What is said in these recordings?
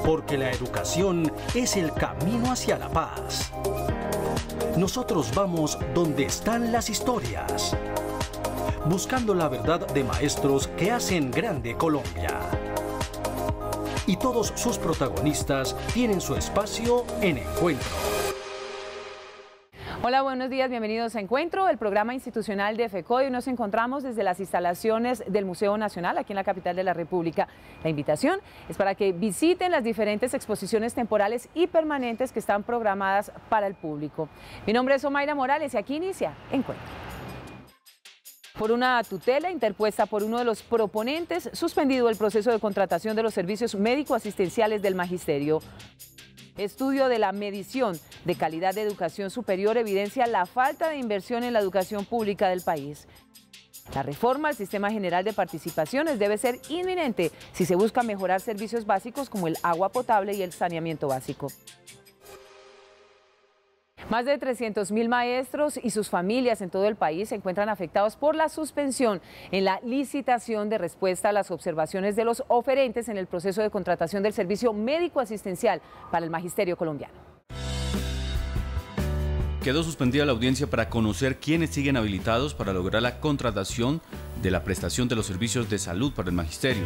porque la educación es el camino hacia la paz. Nosotros vamos donde están las historias, buscando la verdad de maestros que hacen grande Colombia. Y todos sus protagonistas tienen su espacio en Encuentro. Hola, buenos días, bienvenidos a Encuentro, el programa institucional de FECODE. Hoy nos encontramos desde las instalaciones del Museo Nacional, aquí en la capital de la República. La invitación es para que visiten las diferentes exposiciones temporales y permanentes que están programadas para el público. Mi nombre es Omaira Morales y aquí inicia Encuentro. Por una tutela interpuesta por uno de los proponentes, suspendido el proceso de contratación de los servicios médico-asistenciales del magisterio. Estudio de la medición de calidad de educación superior evidencia la falta de inversión en la educación pública del país. La reforma al Sistema General de Participaciones debe ser inminente si se busca mejorar servicios básicos como el agua potable y el saneamiento básico. Más de 300.000 maestros y sus familias en todo el país se encuentran afectados por la suspensión en la licitación de respuesta a las observaciones de los oferentes en el proceso de contratación del servicio médico asistencial para el magisterio colombiano. Quedó suspendida la audiencia para conocer quiénes siguen habilitados para lograr la contratación de la prestación de los servicios de salud para el magisterio.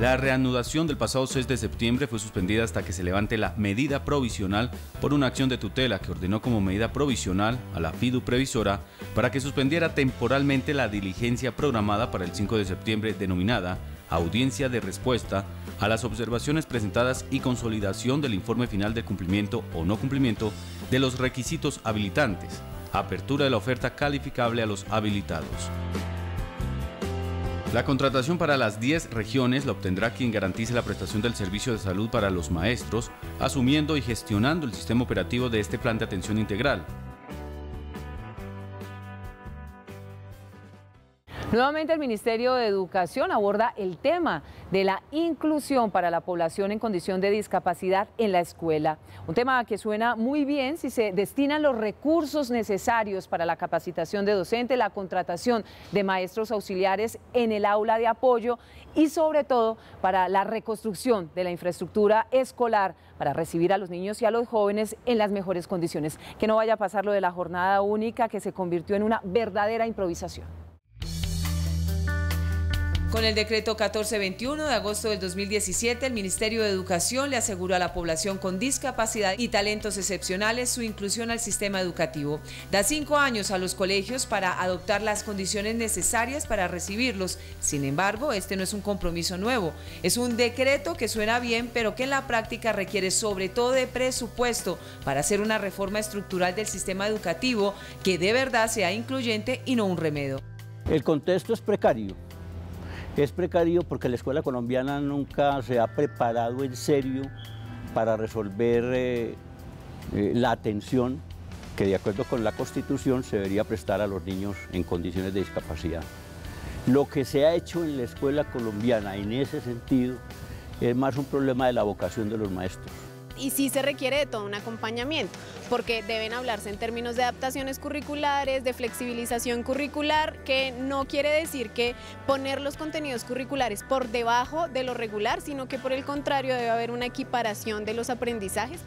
La reanudación del pasado 6 de septiembre fue suspendida hasta que se levante la medida provisional por una acción de tutela que ordenó como medida provisional a la FIDU previsora para que suspendiera temporalmente la diligencia programada para el 5 de septiembre denominada audiencia de respuesta a las observaciones presentadas y consolidación del informe final de cumplimiento o no cumplimiento de los requisitos habilitantes, apertura de la oferta calificable a los habilitados. La contratación para las 10 regiones la obtendrá quien garantice la prestación del servicio de salud para los maestros, asumiendo y gestionando el sistema operativo de este plan de atención integral. Nuevamente el Ministerio de Educación aborda el tema de la inclusión para la población en condición de discapacidad en la escuela. Un tema que suena muy bien si se destinan los recursos necesarios para la capacitación de docentes, la contratación de maestros auxiliares en el aula de apoyo y sobre todo para la reconstrucción de la infraestructura escolar para recibir a los niños y a los jóvenes en las mejores condiciones. Que no vaya a pasar lo de la jornada única que se convirtió en una verdadera improvisación. Con el decreto 1421 de agosto del 2017, el Ministerio de Educación le aseguró a la población con discapacidad y talentos excepcionales su inclusión al sistema educativo. Da 5 años a los colegios para adoptar las condiciones necesarias para recibirlos. Sin embargo, este no es un compromiso nuevo. Es un decreto que suena bien, pero que en la práctica requiere sobre todo de presupuesto para hacer una reforma estructural del sistema educativo que de verdad sea incluyente y no un remedio. El contexto es precario. Es precario porque la escuela colombiana nunca se ha preparado en serio para resolver la atención que de acuerdo con la Constitución se debería prestar a los niños en condiciones de discapacidad. Lo que se ha hecho en la escuela colombiana en ese sentido es más un problema de la vocación de los maestros. Y sí se requiere de todo un acompañamiento, porque deben hablarse en términos de adaptaciones curriculares, de flexibilización curricular, que no quiere decir que poner los contenidos curriculares por debajo de lo regular, sino que por el contrario debe haber una equiparación de los aprendizajes.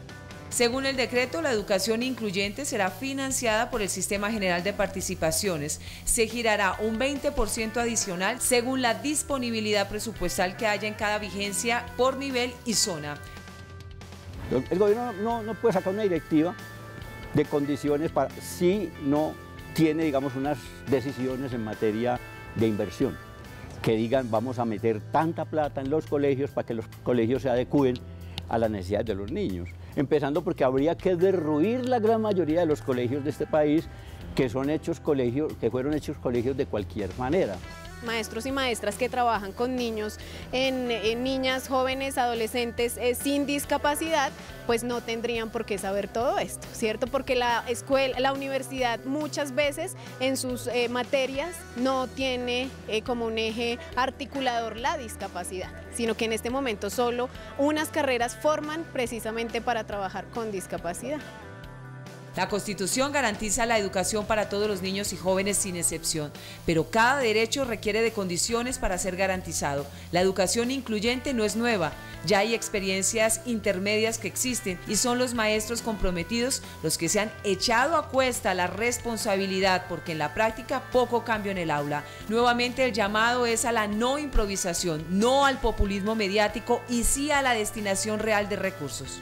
Según el decreto, la educación incluyente será financiada por el Sistema General de Participaciones. Se girará un 20% adicional según la disponibilidad presupuestal que haya en cada vigencia por nivel y zona. El gobierno no puede sacar una directiva de condiciones para si no tiene, digamos, unas decisiones en materia de inversión, que digan vamos a meter tanta plata en los colegios para que los colegios se adecúen a las necesidades de los niños. Empezando porque habría que derruir la gran mayoría de los colegios de este país que fueron hechos colegios de cualquier manera. Maestros y maestras que trabajan con niños, en niñas, jóvenes, adolescentes sin discapacidad, pues no tendrían por qué saber todo esto, ¿cierto? Porque la escuela, la universidad muchas veces en sus materias no tiene como un eje articulador la discapacidad, sino que en este momento solo unas carreras forman precisamente para trabajar con discapacidad. La Constitución garantiza la educación para todos los niños y jóvenes sin excepción, pero cada derecho requiere de condiciones para ser garantizado. La educación incluyente no es nueva, ya hay experiencias intermedias que existen y son los maestros comprometidos los que se han echado a cuesta la responsabilidad, porque en la práctica poco cambio en el aula. Nuevamente el llamado es a la no improvisación, no al populismo mediático y sí a la destinación real de recursos.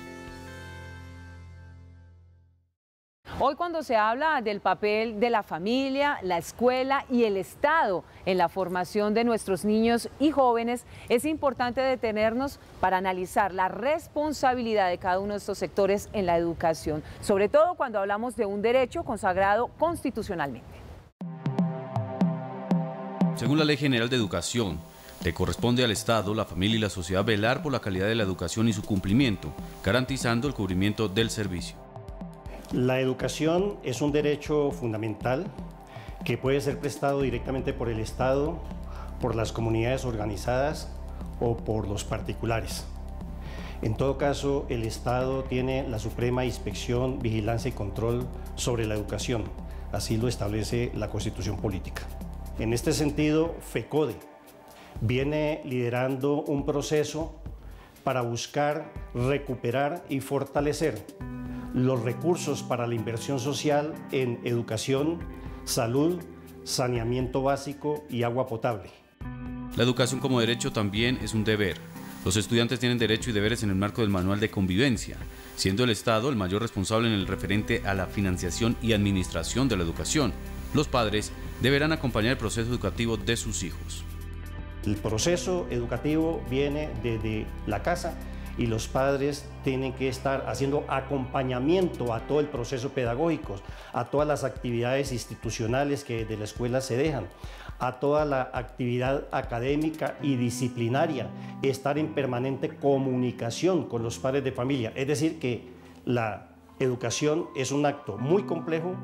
Hoy, cuando se habla del papel de la familia, la escuela y el Estado en la formación de nuestros niños y jóvenes, es importante detenernos para analizar la responsabilidad de cada uno de estos sectores en la educación, sobre todo cuando hablamos de un derecho consagrado constitucionalmente. Según la Ley General de Educación, le corresponde al Estado, la familia y la sociedad velar por la calidad de la educación y su cumplimiento, garantizando el cubrimiento del servicio. La educación es un derecho fundamental que puede ser prestado directamente por el Estado, por las comunidades organizadas o por los particulares. En todo caso, el Estado tiene la suprema inspección, vigilancia y control sobre la educación. Así lo establece la Constitución Política. En este sentido, FECODE viene liderando un proceso para buscar recuperar y fortalecer los recursos para la inversión social en educación, salud, saneamiento básico y agua potable. La educación como derecho también es un deber. Los estudiantes tienen derechos y deberes en el marco del Manual de Convivencia, siendo el Estado el mayor responsable en el referente a la financiación y administración de la educación. Los padres deberán acompañar el proceso educativo de sus hijos. El proceso educativo viene desde la casa y los padres tienen que estar haciendo acompañamiento a todo el proceso pedagógico, a todas las actividades institucionales que de la escuela se dejan, a toda la actividad académica y disciplinaria, estar en permanente comunicación con los padres de familia. Es decir, que la educación es un acto muy complejo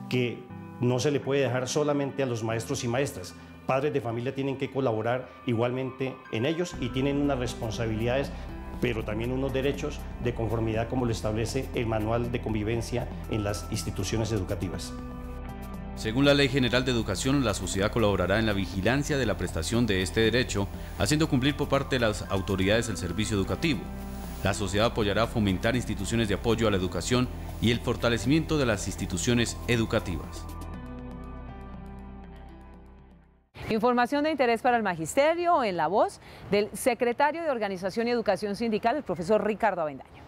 que no se le puede dejar solamente a los maestros y maestras. Padres de familia tienen que colaborar igualmente en ellos y tienen unas responsabilidades, pero también unos derechos de conformidad como lo establece el Manual de Convivencia en las instituciones educativas. Según la Ley General de Educación, la sociedad colaborará en la vigilancia de la prestación de este derecho, haciendo cumplir por parte de las autoridades el servicio educativo. La sociedad apoyará a fomentar instituciones de apoyo a la educación y el fortalecimiento de las instituciones educativas. Información de interés para el magisterio en la voz del secretario de Organización y Educación Sindical, el profesor Ricardo Avendaño.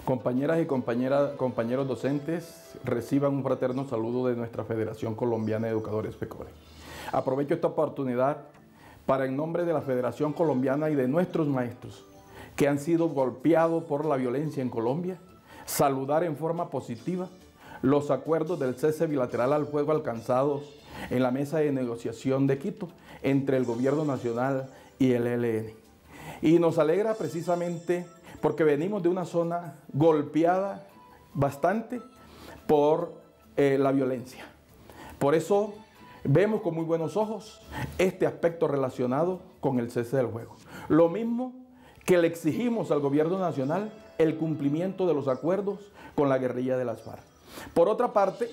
Compañeras y compañeros docentes, reciban un fraterno saludo de nuestra Federación Colombiana de Educadores FECODE. Aprovecho esta oportunidad para, en nombre de la Federación Colombiana y de nuestros maestros que han sido golpeados por la violencia en Colombia, saludar en forma positiva los acuerdos del cese bilateral al fuego alcanzados en la mesa de negociación de Quito entre el Gobierno Nacional y el ELN. Y nos alegra precisamente porque venimos de una zona golpeada bastante por la violencia. Por eso vemos con muy buenos ojos este aspecto relacionado con el cese del fuego. Lo mismo que le exigimos al Gobierno Nacional el cumplimiento de los acuerdos con la guerrilla de las FARC. Por otra parte,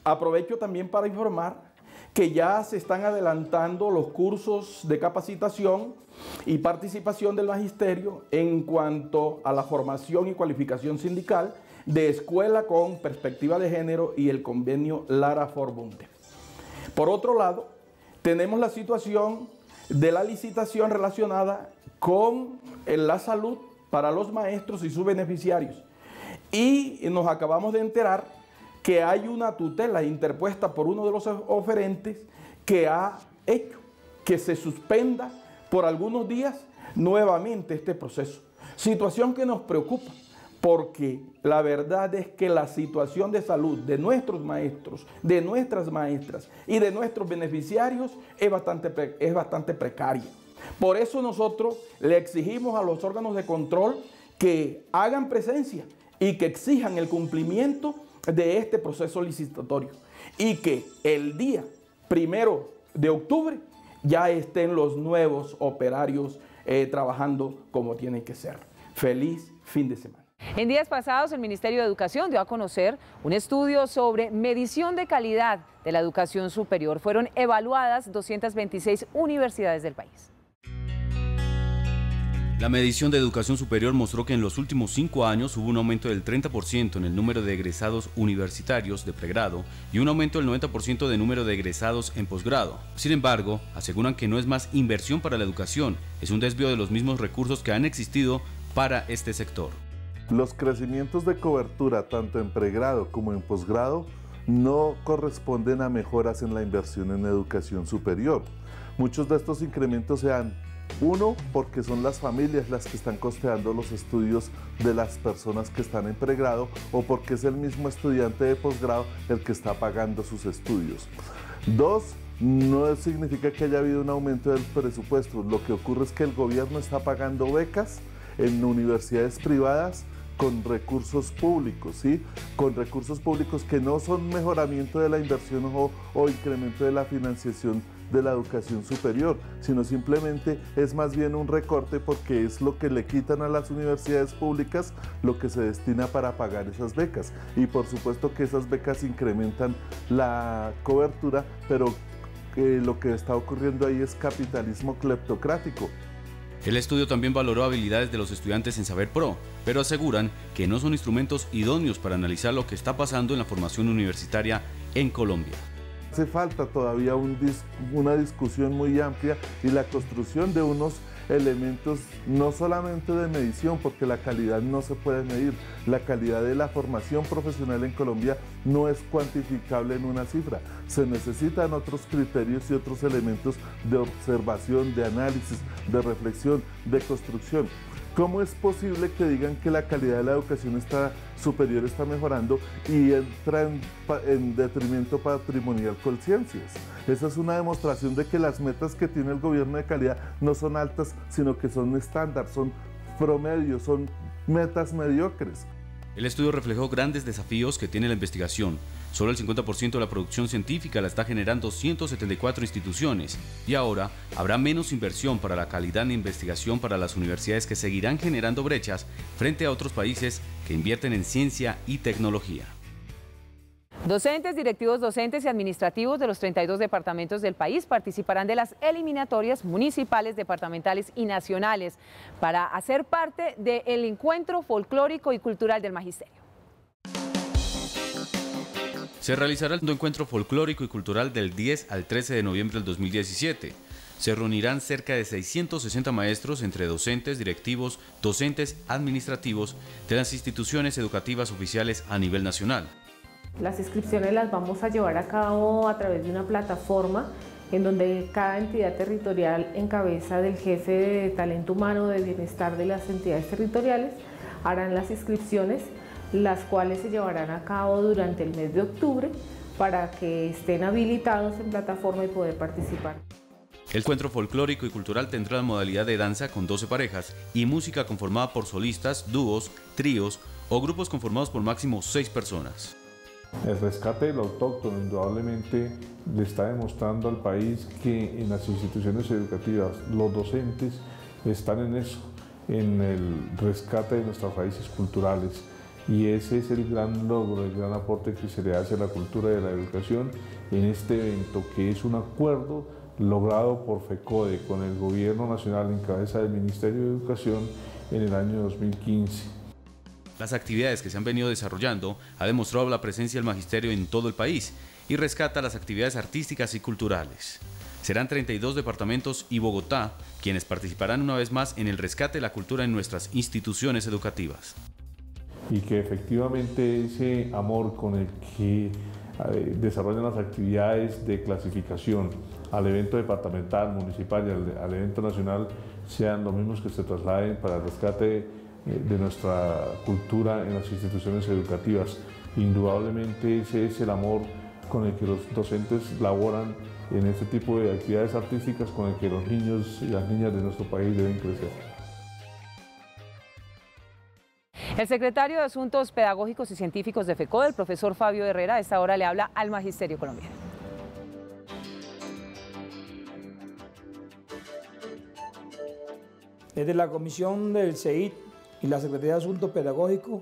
aprovecho también para informar que ya se están adelantando los cursos de capacitación y participación del magisterio en cuanto a la formación y cualificación sindical de escuela con perspectiva de género y el convenio Lara-Forbunde. Por otro lado, tenemos la situación de la licitación relacionada con la salud para los maestros y sus beneficiarios. Y nos acabamos de enterar que hay una tutela interpuesta por uno de los oferentes que ha hecho que se suspenda por algunos días nuevamente este proceso. Situación que nos preocupa porque la verdad es que la situación de salud de nuestros maestros, de nuestras maestras y de nuestros beneficiarios es bastante precaria. Por eso nosotros le exigimos a los órganos de control que hagan presencia y que exijan el cumplimiento de este proceso licitatorio y que el día 1 de octubre ya estén los nuevos operarios trabajando como tienen que ser. Feliz fin de semana. En días pasados, el Ministerio de Educación dio a conocer un estudio sobre medición de calidad de la educación superior. Fueron evaluadas 226 universidades del país. La medición de educación superior mostró que en los últimos 5 años hubo un aumento del 30% en el número de egresados universitarios de pregrado y un aumento del 90% de número de egresados en posgrado. Sin embargo, aseguran que no es más inversión para la educación, es un desvío de los mismos recursos que han existido para este sector. Los crecimientos de cobertura tanto en pregrado como en posgrado no corresponden a mejoras en la inversión en educación superior. Muchos de estos incrementos se dan, uno, porque son las familias las que están costeando los estudios de las personas que están en pregrado o porque es el mismo estudiante de posgrado el que está pagando sus estudios. Dos, no significa que haya habido un aumento del presupuesto. Lo que ocurre es que el gobierno está pagando becas en universidades privadas con recursos públicos, ¿sí? Con recursos públicos que no son mejoramiento de la inversión o incremento de la financiación de la educación superior, sino simplemente es más bien un recorte porque es lo que le quitan a las universidades públicas lo que se destina para pagar esas becas. Y por supuesto que esas becas incrementan la cobertura, pero lo que está ocurriendo ahí es capitalismo cleptocrático. El estudio también valoró habilidades de los estudiantes en Saber Pro, pero aseguran que no son instrumentos idóneos para analizar lo que está pasando en la formación universitaria en Colombia. Hace falta todavía una discusión muy amplia y la construcción de unos elementos no solamente de medición, porque la calidad no se puede medir. La calidad de la formación profesional en Colombia no es cuantificable en una cifra. Se necesitan otros criterios y otros elementos de observación, de análisis, de reflexión, de construcción. ¿Cómo es posible que digan que la calidad de la educación superior está mejorando y entra en detrimento patrimonial con ciencias? Esa es una demostración de que las metas que tiene el gobierno de calidad no son altas, sino que son estándar, son promedios, son metas mediocres. El estudio reflejó grandes desafíos que tiene la investigación. Solo el 50% de la producción científica la está generando 174 instituciones y ahora habrá menos inversión para la calidad en investigación para las universidades que seguirán generando brechas frente a otros países que invierten en ciencia y tecnología. Docentes, directivos docentes y administrativos de los 32 departamentos del país participarán de las eliminatorias municipales, departamentales y nacionales para hacer parte del encuentro folclórico y cultural del magisterio. Se realizará el encuentro folclórico y cultural del 10 al 13 de noviembre del 2017. Se reunirán cerca de 660 maestros entre docentes, directivos, docentes, administrativos de las instituciones educativas oficiales a nivel nacional. Las inscripciones las vamos a llevar a cabo a través de una plataforma en donde cada entidad territorial en cabeza del jefe de talento humano de bienestar de las entidades territoriales harán las inscripciones, las cuales se llevarán a cabo durante el mes de octubre para que estén habilitados en plataforma y poder participar. El encuentro folclórico y cultural tendrá la modalidad de danza con 12 parejas y música conformada por solistas, dúos, tríos o grupos conformados por máximo 6 personas. El rescate del autóctono indudablemente le está demostrando al país que en las instituciones educativas los docentes están en eso, en el rescate de nuestras raíces culturales, y ese es el gran logro, el gran aporte que se le hace a la cultura y a la educación en este evento, que es un acuerdo logrado por FECODE con el Gobierno Nacional en cabeza del Ministerio de Educación en el año 2015. Las actividades que se han venido desarrollando ha demostrado la presencia del magisterio en todo el país y rescata las actividades artísticas y culturales. Serán 32 departamentos y Bogotá quienes participarán una vez más en el rescate de la cultura en nuestras instituciones educativas. Y que efectivamente ese amor con el que desarrollan las actividades de clasificación al evento departamental, municipal y al evento nacional sean los mismos que se trasladen para el rescate de nuestra cultura en las instituciones educativas. Indudablemente ese es el amor con el que los docentes laboran en este tipo de actividades artísticas, con el que los niños y las niñas de nuestro país deben crecer. El secretario de Asuntos Pedagógicos y Científicos de FECODE, el profesor Fabio Herrera, a esta hora le habla al magisterio colombiano. Desde la Comisión del CEIT y la Secretaría de Asuntos Pedagógicos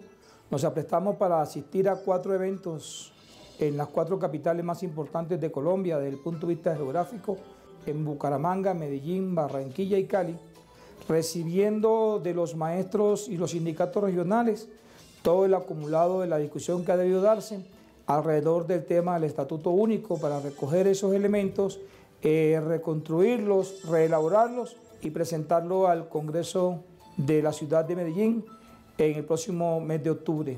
nos aprestamos para asistir a 4 eventos en las 4 capitales más importantes de Colombia desde el punto de vista geográfico, en Bucaramanga, Medellín, Barranquilla y Cali, recibiendo de los maestros y los sindicatos regionales todo el acumulado de la discusión que ha debido darse alrededor del tema del Estatuto Único para recoger esos elementos, reconstruirlos, reelaborarlos y presentarlo al Congreso de la ciudad de Medellín en el próximo mes de octubre.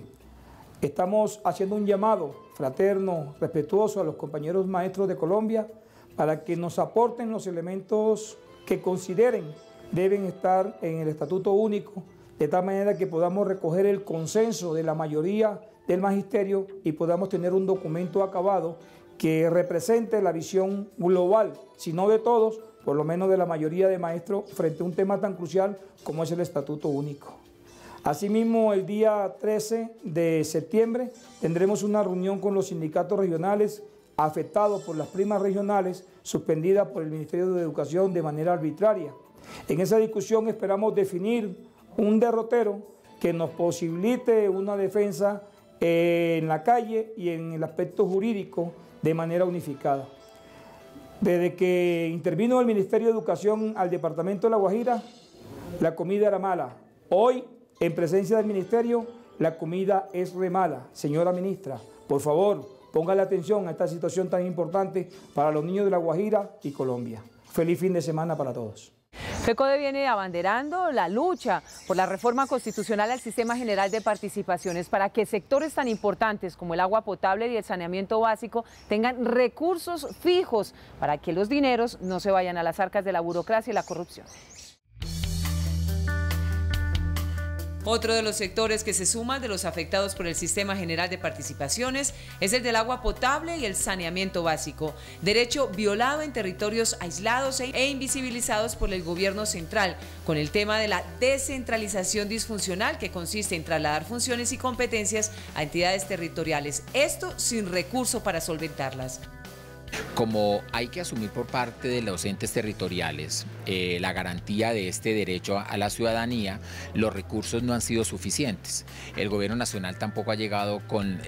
Estamos haciendo un llamado fraterno, respetuoso a los compañeros maestros de Colombia para que nos aporten los elementos que consideren deben estar en el Estatuto Único, de tal manera que podamos recoger el consenso de la mayoría del magisterio y podamos tener un documento acabado que represente la visión global, si no de todos, por lo menos de la mayoría de maestros, frente a un tema tan crucial como es el Estatuto Único. Asimismo, el día 13 de septiembre tendremos una reunión con los sindicatos regionales afectados por las primas regionales suspendidas por el Ministerio de Educación de manera arbitraria. En esa discusión esperamos definir un derrotero que nos posibilite una defensa en la calle y en el aspecto jurídico de manera unificada. Desde que intervino el Ministerio de Educación al Departamento de La Guajira, la comida era mala. Hoy, en presencia del Ministerio, la comida es re mala. Señora Ministra, por favor, póngale atención a esta situación tan importante para los niños de La Guajira y Colombia. Feliz fin de semana para todos. FECODE viene abanderando la lucha por la reforma constitucional al Sistema General de Participaciones para que sectores tan importantes como el agua potable y el saneamiento básico tengan recursos fijos para que los dineros no se vayan a las arcas de la burocracia y la corrupción. Otro de los sectores que se suman de los afectados por el Sistema General de Participaciones es el del agua potable y el saneamiento básico, derecho violado en territorios aislados e invisibilizados por el gobierno central, con el tema de la descentralización disfuncional que consiste en trasladar funciones y competencias a entidades territoriales, esto sin recurso para solventarlas. Como hay que asumir por parte de los entes territoriales la garantía de este derecho a la ciudadanía, los recursos no han sido suficientes. El gobierno nacional tampoco ha llegado con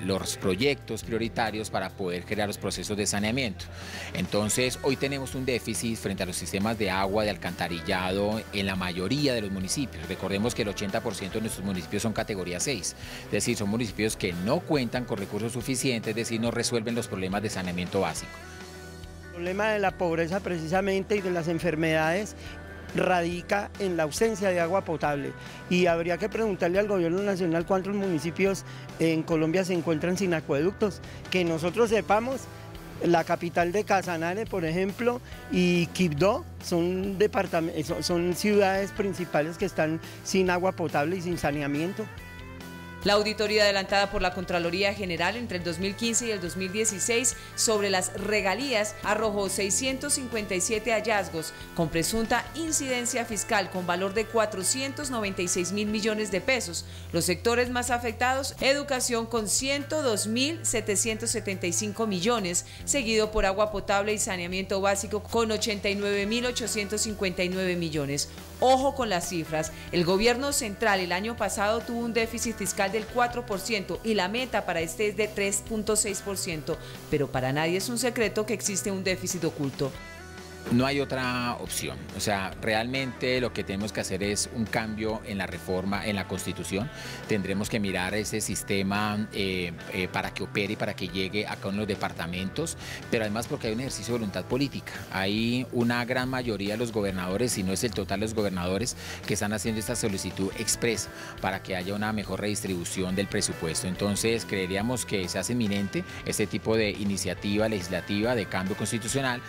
los proyectos prioritarios para poder crear los procesos de saneamiento. Entonces, hoy tenemos un déficit frente a los sistemas de agua, de alcantarillado en la mayoría de los municipios. Recordemos que el 80% de nuestros municipios son categoría 6, es decir, son municipios que no cuentan con recursos suficientes, es decir, no resuelven los problemas de saneamiento básico. El problema de la pobreza precisamente y de las enfermedades radica en la ausencia de agua potable y habría que preguntarle al gobierno nacional cuántos municipios en Colombia se encuentran sin acueductos. Que nosotros sepamos, la capital de Casanare, por ejemplo, y Quibdó son ciudades principales que están sin agua potable y sin saneamiento. La auditoría adelantada por la Contraloría General entre el 2015 y el 2016 sobre las regalías arrojó 657 hallazgos con presunta incidencia fiscal con valor de 496.000 millones de pesos. Los sectores más afectados, educación con 102.775 millones, seguido por agua potable y saneamiento básico con 89.859 millones. Ojo con las cifras, el gobierno central el año pasado tuvo un déficit fiscal del 4% y la meta para este es de 3.6%, pero para nadie es un secreto que existe un déficit oculto. No hay otra opción, o sea, realmente lo que tenemos que hacer es un cambio en la reforma, en la Constitución. Tendremos que mirar ese sistema para que opere y para que llegue a cada uno de los departamentos, pero además porque hay un ejercicio de voluntad política. Hay una gran mayoría de los gobernadores, si no es el total de los gobernadores, que están haciendo esta solicitud expresa para que haya una mejor redistribución del presupuesto. Entonces, creeríamos que se hace inminente este tipo de iniciativa legislativa de cambio constitucional.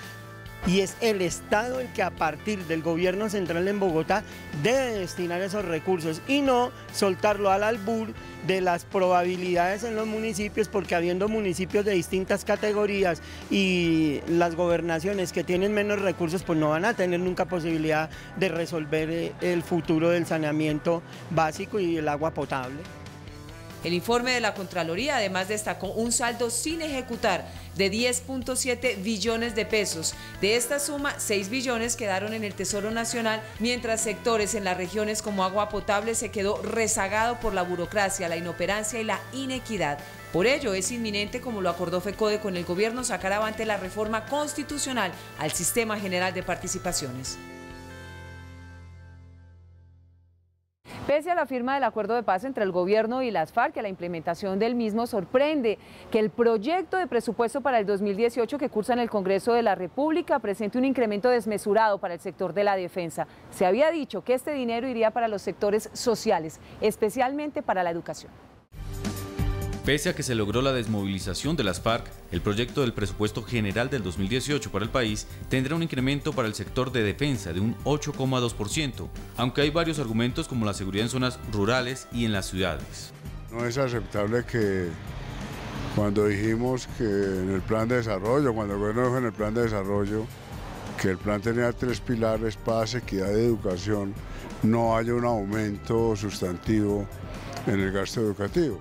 Y es el Estado el que a partir del gobierno central en Bogotá debe destinar esos recursos y no soltarlo al albur de las probabilidades en los municipios, porque habiendo municipios de distintas categorías y las gobernaciones que tienen menos recursos, pues no van a tener nunca posibilidad de resolver el futuro del saneamiento básico y el agua potable. El informe de la Contraloría además destacó un saldo sin ejecutar de 10.7 billones de pesos. De esta suma, 6 billones quedaron en el Tesoro Nacional, mientras sectores en las regiones como agua potable se quedó rezagado por la burocracia, la inoperancia y la inequidad. Por ello, es inminente, como lo acordó FECODE con el gobierno, sacar avante la reforma constitucional al Sistema General de Participaciones. Pese a la firma del acuerdo de paz entre el gobierno y las FARC, a la implementación del mismo, sorprende que el proyecto de presupuesto para el 2018 que cursa en el Congreso de la República presente un incremento desmesurado para el sector de la defensa. Se había dicho que este dinero iría para los sectores sociales, especialmente para la educación. Pese a que se logró la desmovilización de las FARC, el proyecto del presupuesto general del 2018 para el país tendrá un incremento para el sector de defensa de un 8,2%, aunque hay varios argumentos como la seguridad en zonas rurales y en las ciudades. No es aceptable que cuando dijimos que en el plan de desarrollo, cuando el gobierno dijo en el plan de desarrollo que el plan tenía 3 pilares: paz, equidad y educación, no haya un aumento sustantivo en el gasto educativo.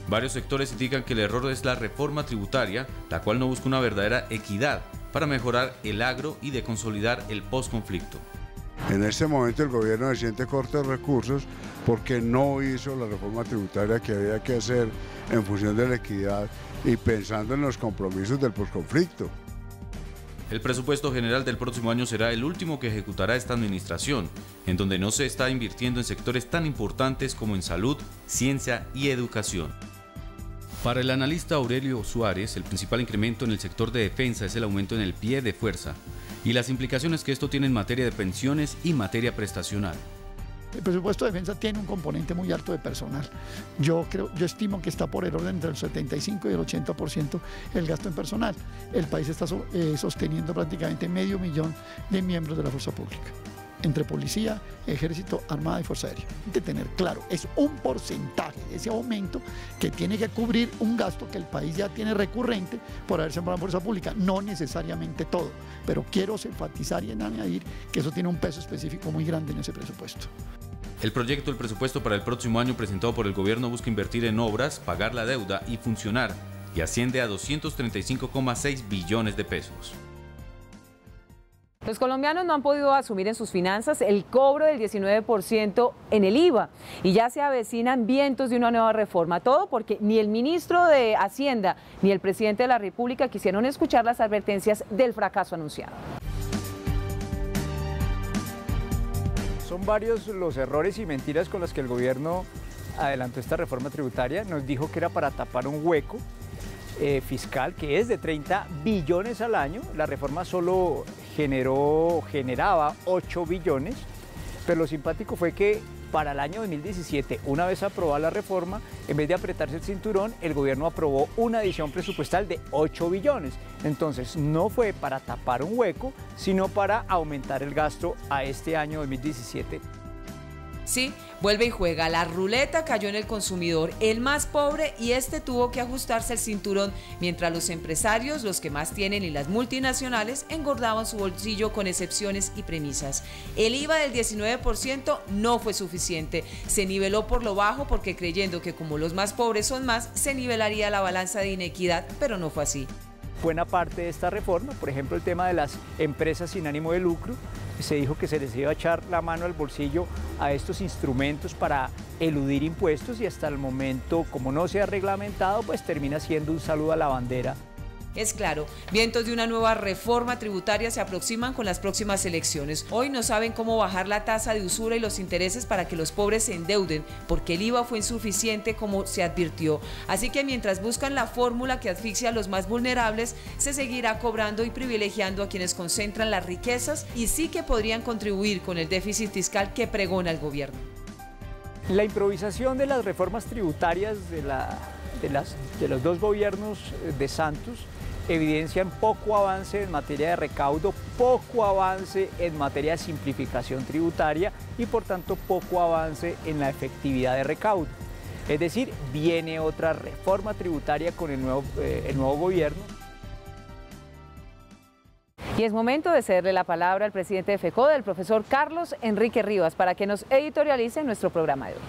Varios sectores indican que el error es la reforma tributaria, la cual no busca una verdadera equidad para mejorar el agro y de consolidar el posconflicto. En este momento el gobierno se siente corto de recursos porque no hizo la reforma tributaria que había que hacer en función de la equidad y pensando en los compromisos del posconflicto. El presupuesto general del próximo año será el último que ejecutará esta administración, en donde no se está invirtiendo en sectores tan importantes como en salud, ciencia y educación. Para el analista Aurelio Suárez, el principal incremento en el sector de defensa es el aumento en el pie de fuerza y las implicaciones que esto tiene en materia de pensiones y materia prestacional. El presupuesto de defensa tiene un componente muy alto de personal. Yo estimo que está por el orden entre el 75 y el 80% el gasto en personal. El país está sosteniendo prácticamente 500.000 de miembros de la fuerza pública, entre policía, ejército, armada y fuerza aérea. Hay que tener claro, es un porcentaje de ese aumento que tiene que cubrir un gasto que el país ya tiene recurrente por haberse sembrado en fuerza pública, no necesariamente todo, pero quiero enfatizar y añadir que eso tiene un peso específico muy grande en ese presupuesto. El proyecto del presupuesto para el próximo año presentado por el gobierno busca invertir en obras, pagar la deuda y funcionar, y asciende a 235,6 billones de pesos. Los colombianos no han podido asumir en sus finanzas el cobro del 19% en el IVA y ya se avecinan vientos de una nueva reforma. Todo porque ni el ministro de Hacienda ni el presidente de la República quisieron escuchar las advertencias del fracaso anunciado. Son varios los errores y mentiras con los que el gobierno adelantó esta reforma tributaria. Nos dijo que era para tapar un hueco fiscal que es de 30 billones al año. La reforma solo generaba 8 billones, pero lo simpático fue que para el año 2017, una vez aprobada la reforma, en vez de apretarse el cinturón, el gobierno aprobó una adición presupuestal de 8 billones. Entonces, no fue para tapar un hueco, sino para aumentar el gasto a este año 2017. Sí, vuelve y juega. La ruleta cayó en el consumidor, el más pobre, y este tuvo que ajustarse el cinturón, mientras los empresarios, los que más tienen, y las multinacionales engordaban su bolsillo con excepciones y premisas. El IVA del 19% no fue suficiente. Se niveló por lo bajo porque creyendo que como los más pobres son más, se nivelaría la balanza de inequidad, pero no fue así. Buena parte de esta reforma, por ejemplo, el tema de las empresas sin ánimo de lucro, se dijo que se les iba a echar la mano al bolsillo a estos instrumentos para eludir impuestos y hasta el momento, como no se ha reglamentado, pues termina siendo un saludo a la bandera. Es claro, vientos de una nueva reforma tributaria se aproximan con las próximas elecciones. Hoy no saben cómo bajar la tasa de usura y los intereses para que los pobres se endeuden, porque el IVA fue insuficiente como se advirtió. Así que mientras buscan la fórmula que asfixia a los más vulnerables, se seguirá cobrando y privilegiando a quienes concentran las riquezas y sí que podrían contribuir con el déficit fiscal que pregona el gobierno. La improvisación de las reformas tributarias de los dos gobiernos de Santos evidencian poco avance en materia de recaudo, poco avance en materia de simplificación tributaria y por tanto poco avance en la efectividad de recaudo. Es decir, viene otra reforma tributaria con el nuevo gobierno. Y es momento de cederle la palabra al presidente de FECODE, el profesor Carlos Enrique Rivas, para que nos editorialice nuestro programa de hoy.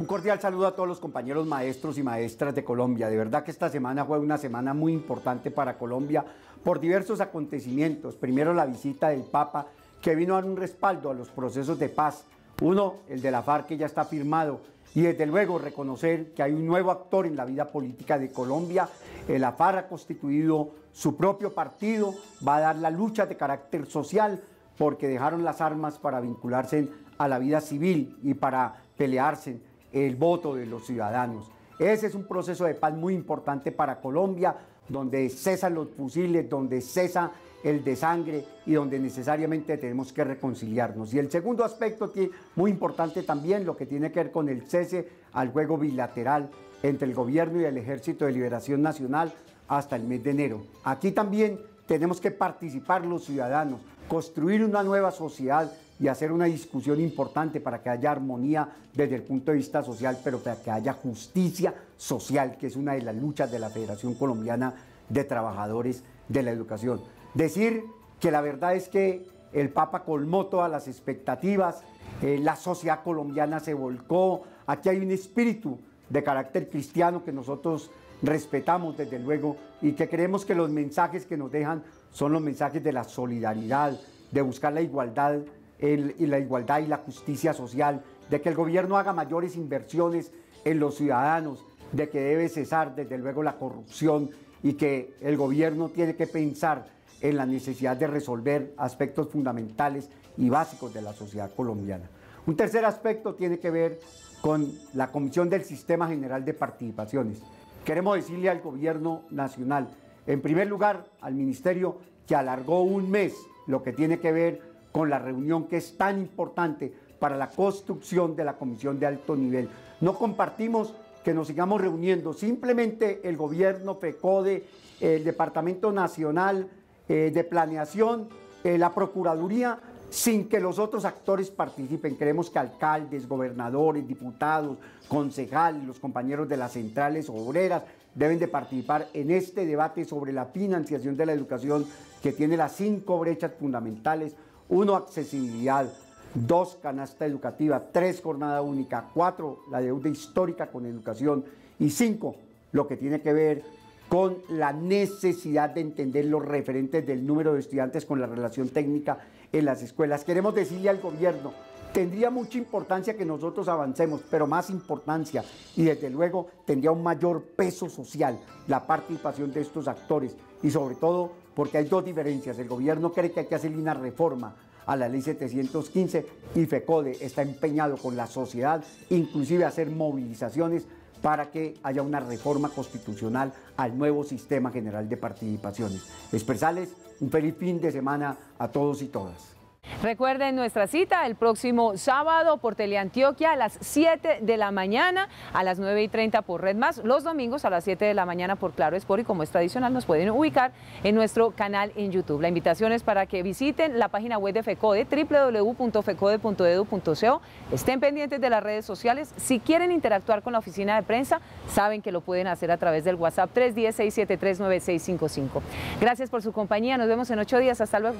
Un cordial saludo a todos los compañeros maestros y maestras de Colombia. De verdad que esta semana fue una semana muy importante para Colombia por diversos acontecimientos. Primero, la visita del Papa, que vino a dar un respaldo a los procesos de paz. Uno, el de la FARC, que ya está firmado. Y desde luego reconocer que hay un nuevo actor en la vida política de Colombia. La FARC ha constituido su propio partido, va a dar la lucha de carácter social porque dejaron las armas para vincularse a la vida civil y para pelearse el voto de los ciudadanos. Ese es un proceso de paz muy importante para Colombia, donde cesan los fusiles, donde cesa el desangre y donde necesariamente tenemos que reconciliarnos. Y el segundo aspecto muy importante también, lo que tiene que ver con el cese al juego bilateral entre el gobierno y el Ejército de Liberación Nacional hasta el mes de enero. Aquí también tenemos que participar los ciudadanos, construir una nueva sociedad y hacer una discusión importante para que haya armonía desde el punto de vista social, pero para que haya justicia social, que es una de las luchas de la Federación Colombiana de Trabajadores de la Educación. Decir que la verdad es que el Papa colmó todas las expectativas, la sociedad colombiana se volcó, aquí hay un espíritu de carácter cristiano que nosotros respetamos desde luego y que creemos que los mensajes que nos dejan son los mensajes de la solidaridad, de buscar la igualdad y la justicia social, de que el gobierno haga mayores inversiones en los ciudadanos, de que debe cesar desde luego la corrupción y que el gobierno tiene que pensar en la necesidad de resolver aspectos fundamentales y básicos de la sociedad colombiana. Un tercer aspecto tiene que ver con la Comisión del Sistema General de Participaciones. Queremos decirle al gobierno nacional, en primer lugar al ministerio, que alargó un mes lo que tiene que ver con la reunión que es tan importante para la construcción de la comisión de alto nivel. No compartimos que nos sigamos reuniendo, simplemente el gobierno, FECODE, el Departamento Nacional de Planeación, la Procuraduría, sin que los otros actores participen. Creemos que alcaldes, gobernadores, diputados, concejales, los compañeros de las centrales obreras deben de participar en este debate sobre la financiación de la educación, que tiene las 5 brechas fundamentales: 1, accesibilidad; 2, canasta educativa; 3, jornada única; 4, la deuda histórica con educación; y 5, lo que tiene que ver con la necesidad de entender los referentes del número de estudiantes con la relación técnica en las escuelas. Queremos decirle al gobierno, tendría mucha importancia que nosotros avancemos, pero más importancia y desde luego tendría un mayor peso social la participación de estos actores, y sobre todo porque hay dos diferencias. El gobierno cree que hay que hacer una reforma a la ley 715 y FECODE está empeñado con la sociedad, inclusive a hacer movilizaciones para que haya una reforma constitucional al nuevo sistema general de participaciones. Expresarles un feliz fin de semana a todos y todas. Recuerden nuestra cita el próximo sábado por Teleantioquia a las 7 de la mañana, a las 9:30 por Red Más, los domingos a las 7 de la mañana por Claro Sport, y como es tradicional nos pueden ubicar en nuestro canal en YouTube. La invitación es para que visiten la página web de FECODE, www.fecode.edu.co. Estén pendientes de las redes sociales. Si quieren interactuar con la oficina de prensa, saben que lo pueden hacer a través del WhatsApp 310-673-9655. Gracias por su compañía. Nos vemos en 8 días. Hasta luego.